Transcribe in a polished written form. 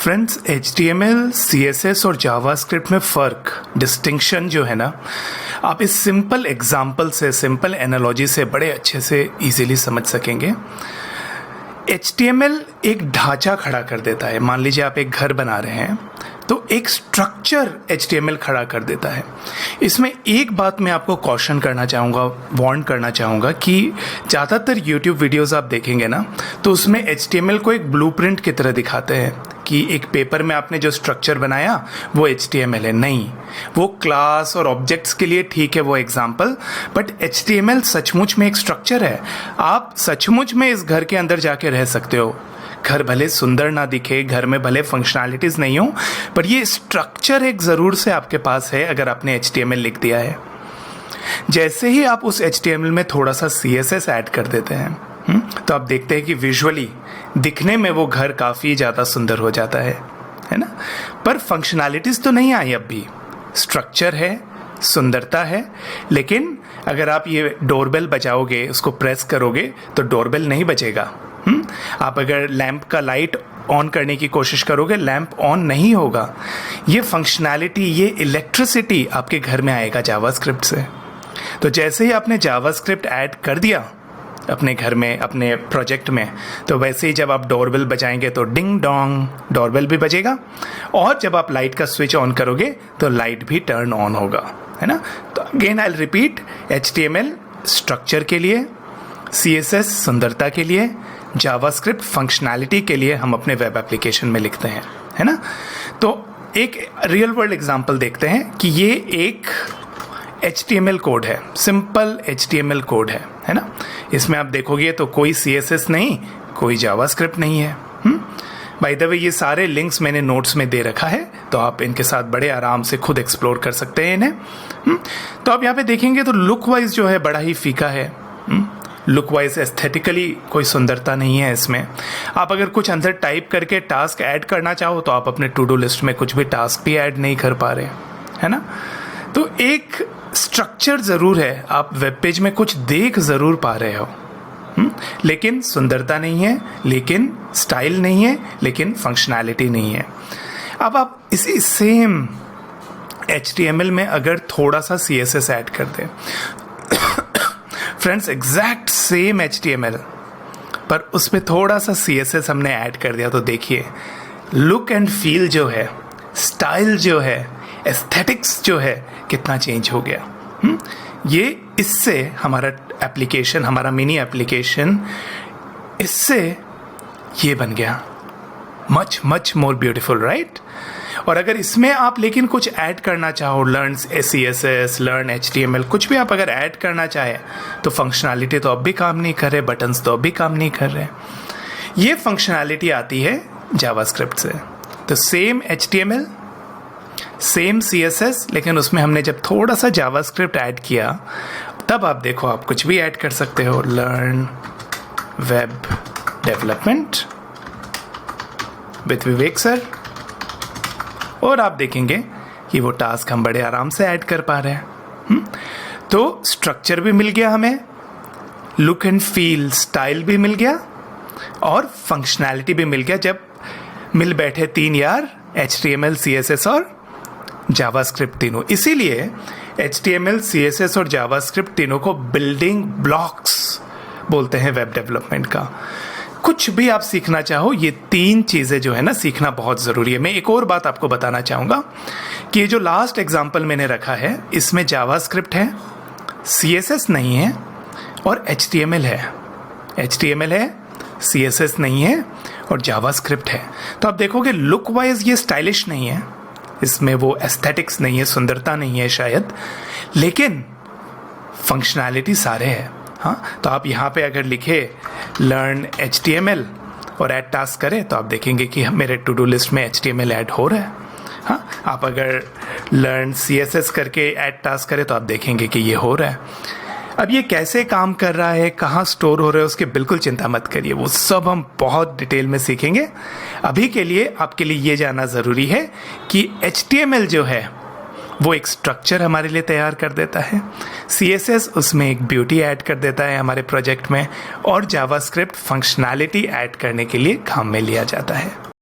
Friends, HTML, CSS और JavaScript में फ़र्क, डिस्टिंक्शन जो है ना, आप इस सिंपल एग्जांपल से, सिंपल एनालॉजी से बड़े अच्छे से इजीली समझ सकेंगे। HTML एक ढांचा खड़ा कर देता है। मान लीजिए आप एक घर बना रहे हैं तो एक स्ट्रक्चर HTML खड़ा कर देता है। इसमें एक बात मैं आपको कॉशन करना चाहूँगा, वार्न करना चाहूँगा कि ज़्यादातर YouTube वीडियोस आप देखेंगे ना तो उसमें HTML को एक ब्लूप्रिंट की तरह दिखाते हैं कि एक पेपर में आपने जो स्ट्रक्चर बनाया वो HTML है। नहीं, वो क्लास और ऑब्जेक्ट्स के लिए ठीक है वो एग्जाम्पल, बट HTML सचमुच में एक स्ट्रक्चर है। आप सचमुच में इस घर के अंदर जाके रह सकते हो। घर भले सुंदर ना दिखे, घर में भले फंक्शनैलिटीज़ नहीं हो, पर ये स्ट्रक्चर एक ज़रूर से आपके पास है अगर आपने HTML लिख दिया है। जैसे ही आप उस HTML में थोड़ा सा CSS ऐड कर देते हैं तो आप देखते हैं कि विजुअली दिखने में वो घर काफ़ी ज़्यादा सुंदर हो जाता है ना। पर फंक्शनैलिटीज़ तो नहीं आई, अब भी स्ट्रक्चर है, सुंदरता है, लेकिन अगर आप ये डोरबेल बजाओगे, उसको प्रेस करोगे तो डोरबेल नहीं बजेगा। आप अगर लैंप का लाइट ऑन करने की कोशिश करोगे, लैंप ऑन नहीं होगा। ये फंक्शनैलिटी, ये इलेक्ट्रिसिटी आपके घर में आएगा जावास्क्रिप्ट से। तो जैसे ही आपने जावास्क्रिप्ट ऐड कर दिया अपने घर में, अपने प्रोजेक्ट में, तो वैसे ही जब आप डोरबेल बजाएंगे तो डिंग डोंग डोरबेल भी बजेगा, और जब आप लाइट का स्विच ऑन करोगे तो लाइट भी टर्न ऑन होगा, है ना। तो again I will repeat, HTML structure के लिए, CSS सुंदरता के लिए, जावास्क्रिप्ट फंक्शनैलिटी के लिए हम अपने वेब एप्लीकेशन में लिखते हैं, है ना। तो एक रियल वर्ल्ड एग्जांपल देखते हैं कि ये एक HTML कोड है, सिंपल HTML कोड है ना। इसमें आप देखोगे तो कोई CSS नहीं, कोई जावास्क्रिप्ट नहीं है। बाय द वे, ये सारे लिंक्स मैंने नोट्स में दे रखा है, तो आप इनके साथ बड़े आराम से खुद एक्सप्लोर कर सकते हैं इन्हें। तो आप यहाँ पे देखेंगे तो लुक वाइज जो है बड़ा ही फीका है। लुक वाइज एस्थेटिकली कोई सुंदरता नहीं है इसमें। आप अगर कुछ अंदर टाइप करके टास्क ऐड करना चाहो तो आप अपने टू डू लिस्ट में कुछ भी टास्क भी ऐड नहीं कर पा रहे, है ना। तो एक स्ट्रक्चर ज़रूर है, आप वेब पेज में कुछ देख ज़रूर पा रहे हो, लेकिन सुंदरता नहीं है, लेकिन स्टाइल नहीं है, लेकिन फंक्शनैलिटी नहीं है। अब आप इसी सेम HTML में अगर थोड़ा सा CSS ऐड कर दें, फ्रेंड्स एग्जैक्ट सेम HTML पर उसमें थोड़ा सा CSS हमने ऐड कर दिया, तो देखिए लुक एंड फील जो है, स्टाइल जो है, एस्थेटिक्स जो है, कितना चेंज हो गया। ये इससे हमारा एप्लीकेशन, हमारा मिनी एप्लीकेशन, इससे ये बन गया much much more beautiful, right. और अगर इसमें आप लेकिन कुछ ऐड करना चाहो, लर्न CSS, लर्न HTML, कुछ भी आप अगर ऐड करना चाहे तो फंक्शनैलिटी तो अब भी काम नहीं कर रहे, बटन्स तो अब भी काम नहीं कर रहे। ये फंक्शनैलिटी आती है जावास्क्रिप्ट से। तो सेम HTML, सेम CSS, लेकिन उसमें हमने जब थोड़ा सा जावास्क्रिप्ट ऐड किया, तब आप देखो आप कुछ भी ऐड कर सकते हो। Learn web development with Vivek sir, और आप देखेंगे कि वो टास्क हम बड़े आराम से ऐड कर पा रहे हैं। तो स्ट्रक्चर भी मिल गया हमें, लुक एंड फील, स्टाइल भी मिल गया, और फंक्शनैलिटी भी मिल गया। जब मिल बैठे तीन यार, HTML, CSS और जावास्क्रिप्ट तीनों। इसीलिए HTML, CSS और जावास्क्रिप्ट तीनों को बिल्डिंग ब्लॉक्स बोलते हैं वेब डेवलपमेंट का। कुछ भी आप सीखना चाहो, ये तीन चीज़ें जो है ना, सीखना बहुत ज़रूरी है। मैं एक और बात आपको बताना चाहूँगा कि ये जो लास्ट एग्जाम्पल मैंने रखा है, इसमें जावास्क्रिप्ट है, CSS नहीं है, और HTML है। HTML है, CSS नहीं है, और जावास्क्रिप्ट है। तो आप देखोगे लुक वाइज ये स्टाइलिश नहीं है, इसमें वो एस्थेटिक्स नहीं है, सुंदरता नहीं है शायद, लेकिन फंक्शनैलिटी सारे है। हाँ, तो आप यहाँ पे अगर लिखे लर्न HTML और ऐड टास्क करें तो आप देखेंगे कि मेरे टू डू लिस्ट में HTML ऐड हो रहा है। हाँ, आप अगर लर्न CSS करके ऐड टास्क करें तो आप देखेंगे कि ये हो रहा है। अब ये कैसे काम कर रहा है, कहाँ स्टोर हो रहा है, उसकी बिल्कुल चिंता मत करिए, वो सब हम बहुत डिटेल में सीखेंगे। अभी के लिए आपके लिए ये जानना ज़रूरी है कि HTML जो है वो एक स्ट्रक्चर हमारे लिए तैयार कर देता है, CSS उसमें एक ब्यूटी ऐड कर देता है हमारे प्रोजेक्ट में, और जावास्क्रिप्ट फंक्शनैलिटी ऐड करने के लिए काम में लिया जाता है।